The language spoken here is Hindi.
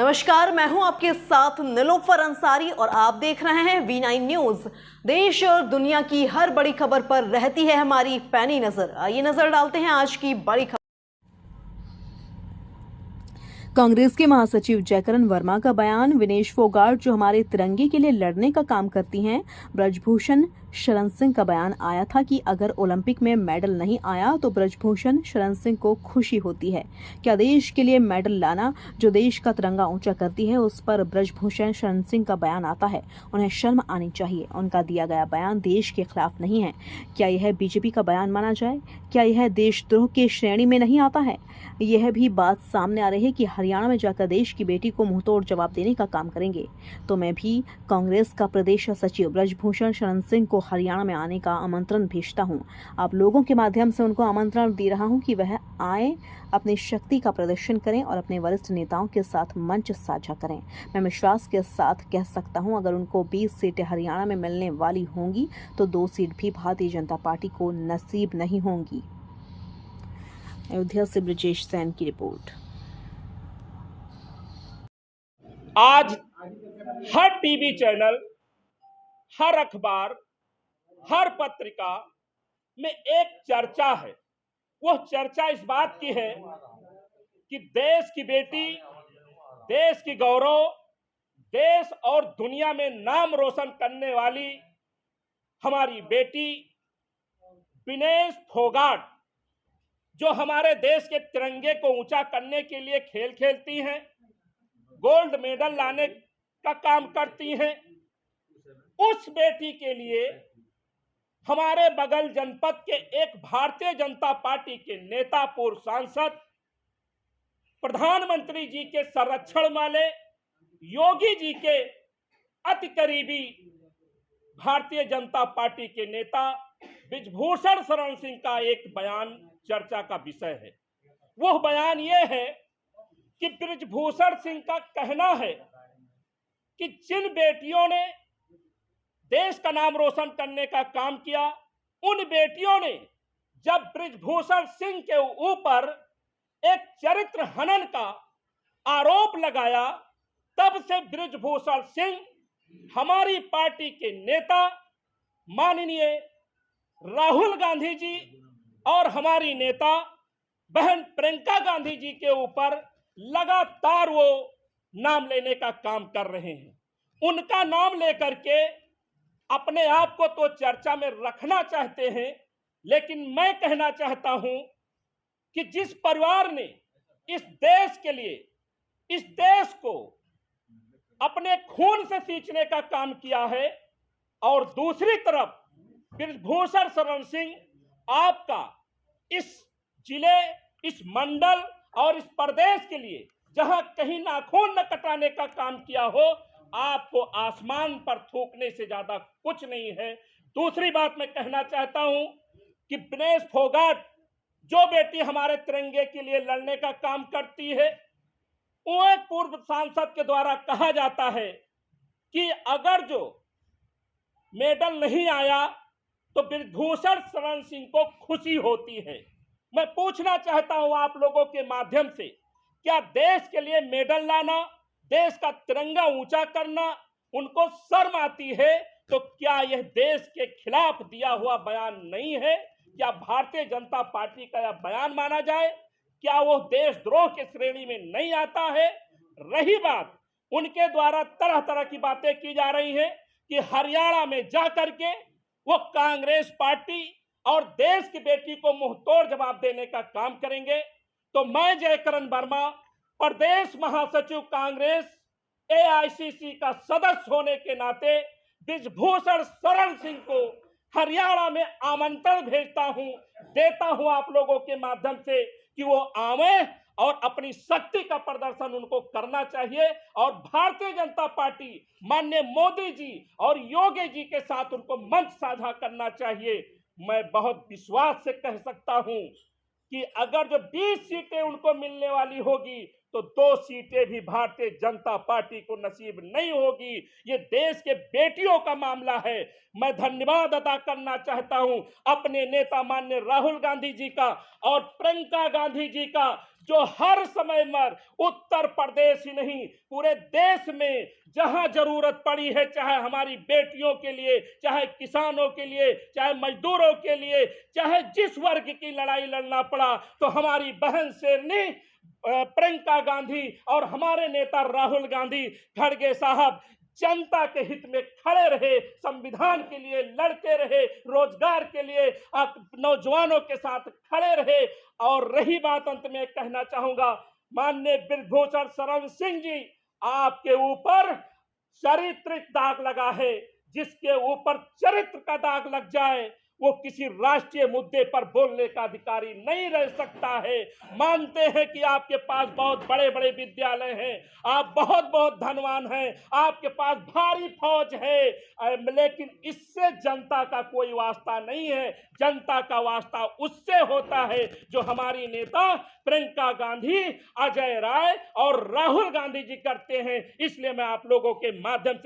नमस्कार, मैं हूं आपके साथ निलोफर अंसारी और आप देख रहे हैं V9 न्यूज। देश और दुनिया की हर बड़ी खबर पर रहती है हमारी पैनी नजर। आइए नजर डालते हैं आज की बड़ी खबर। कांग्रेस के महासचिव जयकरण वर्मा का बयान। विनेश फोगाट जो हमारे तिरंगे के लिए लड़ने का काम करती हैं। ब्रजभूषण शरण सिंह का बयान आया था कि अगर ओलंपिक में मेडल नहीं आया तो ब्रजभूषण शरण सिंह को खुशी होती है। क्या देश के लिए मेडल लाना जो देश का तिरंगा ऊंचा करती है, उस पर ब्रजभूषण शरण सिंह का बयान आता है। उन्हें शर्म आनी चाहिए। उनका दिया गया बयान देश के खिलाफ नहीं है। क्या यह बीजेपी का बयान माना जाए? क्या यह देशद्रोह की श्रेणी में नहीं आता है? यह भी बात सामने आ रही है कि हरियाणा में जाकर देश की बेटी को मुंहतोड़ जवाब देने का काम करेंगे। तो मैं भी कांग्रेस का प्रदेश सचिव ब्रजभूषण शरण सिंह को हरियाणा में आने का आमंत्रण भेजता हूं। आप लोगों के माध्यम से उनको आमंत्रण दे रहा हूं कि वह आए, अपनी शक्ति का प्रदर्शन करें और अपने वरिष्ठ नेताओं के साथ मंच साझा करें। मैं विश्वास के साथ कह सकता हूं, अगर उनको 20 सीटें हरियाणा में मिलने वाली होंगी तो 2 सीट भी भारतीय जनता पार्टी को नसीब नहीं होंगी। अयोध्या से ब्रजेश सैन की रिपोर्ट। आज हर टीवी चैनल, हर अखबार, हर पत्रिका में एक चर्चा है। वह चर्चा इस बात की है कि देश की बेटी, देश की गौरव, देश और दुनिया में नाम रोशन करने वाली हमारी बेटी विनेश फोगाट जो हमारे देश के तिरंगे को ऊंचा करने के लिए खेल खेलती हैं, गोल्ड मेडल लाने का काम करती हैं, उस बेटी के लिए हमारे बगल जनपद के एक भारतीय जनता पार्टी के नेता, पूर्व सांसद, प्रधानमंत्री जी के संरक्षण वाले, योगी जी के अति करीबी भारतीय जनता पार्टी के नेता ब्रजभूषण शरण सिंह का एक बयान चर्चा का विषय है। वह बयान यह है कि ब्रजभूषण सिंह का कहना है कि जिन बेटियों ने देश का नाम रोशन करने का काम किया, उन बेटियों ने जब ब्रजभूषण सिंह के ऊपर एक चरित्र हनन का आरोप लगाया, तब से ब्रजभूषण सिंह हमारी पार्टी के नेता माननीय राहुल गांधी जी और हमारी नेता बहन प्रियंका गांधी जी के ऊपर लगातार वो नाम लेने का काम कर रहे हैं। उनका नाम लेकर के अपने आप को तो चर्चा में रखना चाहते हैं, लेकिन मैं कहना चाहता हूं कि जिस परिवार ने इस देश के लिए, इस देश को अपने खून से सींचने का काम किया है, और दूसरी तरफ ब्रजभूषण शरण सिंह आपका इस जिले, इस मंडल और इस प्रदेश के लिए जहां कहीं नाखून न कटाने का काम किया हो, आपको आसमान पर थूकने से ज्यादा कुछ नहीं है। दूसरी बात मैं कहना चाहता हूं कि विनेश फोगाट जो बेटी हमारे तिरंगे के लिए लड़ने का काम करती है, वो एक पूर्व सांसद के द्वारा कहा जाता है कि अगर जो मेडल नहीं आया तो ब्रजभूषण शरण सिंह को खुशी होती है। मैं पूछना चाहता हूं आप लोगों के माध्यम से, क्या देश के लिए मेडल लाना, देश का तिरंगा ऊंचा करना उनको शर्म आती है? तो क्या यह देश के खिलाफ दिया हुआ बयान नहीं है? क्या भारतीय जनता पार्टी का यह बयान माना जाए? क्या वो देशद्रोह के श्रेणी में नहीं आता है? रही बात, उनके द्वारा तरह तरह की बातें की जा रही हैं कि हरियाणा में जाकर के वो कांग्रेस पार्टी और देश की बेटी को मुंहतोड़ जवाब देने का काम करेंगे। तो मैं जयकरण वर्मा, प्रदेश महासचिव कांग्रेस AICC का सदस्य होने के नाते ब्रजभूषण शरण सिंह को हरियाणा में आमंत्रण भेजता हूं, देता हूं आप लोगों के माध्यम से कि वो आवे और अपनी शक्ति का प्रदर्शन उनको करना चाहिए, और भारतीय जनता पार्टी माननीय मोदी जी और योगी जी के साथ उनको मंच साझा करना चाहिए। मैं बहुत विश्वास से कह सकता हूं कि अगर जो 20 सीटें उनको मिलने वाली होगी तो 2 सीटें भी भारतीय जनता पार्टी को नसीब नहीं होगी। ये देश के बेटियों का मामला है। मैं धन्यवाद अदा करना चाहता हूं अपने नेता माननीय राहुल गांधी जी का और प्रियंका गांधी जी का, जो हर समय पर उत्तर प्रदेश ही नहीं पूरे देश में जहां जरूरत पड़ी है, चाहे हमारी बेटियों के लिए, चाहे किसानों के लिए, चाहे मजदूरों के लिए, चाहे जिस वर्ग की लड़ाई लड़ना पड़ा, तो हमारी बहन शेरनी प्रियंका गांधी और हमारे नेता राहुल गांधी खड़गे साहब जनता के हित में खड़े रहे, संविधान के लिए लड़ते रहे, रोजगार के लिए नौजवानों के साथ खड़े रहे। और रही बात, अंत में कहना चाहूंगा, माननीय बृजभूषण शरण सिंह जी, आपके ऊपर चारित्रिक दाग लगा है। जिसके ऊपर चरित्र का दाग लग जाए वो किसी राष्ट्रीय मुद्दे पर बोलने का अधिकारी नहीं रह सकता है। मानते हैं कि आपके पास बहुत बड़े बड़े विद्यालय हैं, आप बहुत बहुत धनवान हैं, आपके पास भारी फौज है, लेकिन इससे जनता का कोई वास्ता नहीं है। जनता का वास्ता उससे होता है जो हमारी नेता प्रियंका गांधी, अजय राय और राहुल गांधी जी करते हैं। इसलिए मैं आप लोगों के माध्यम से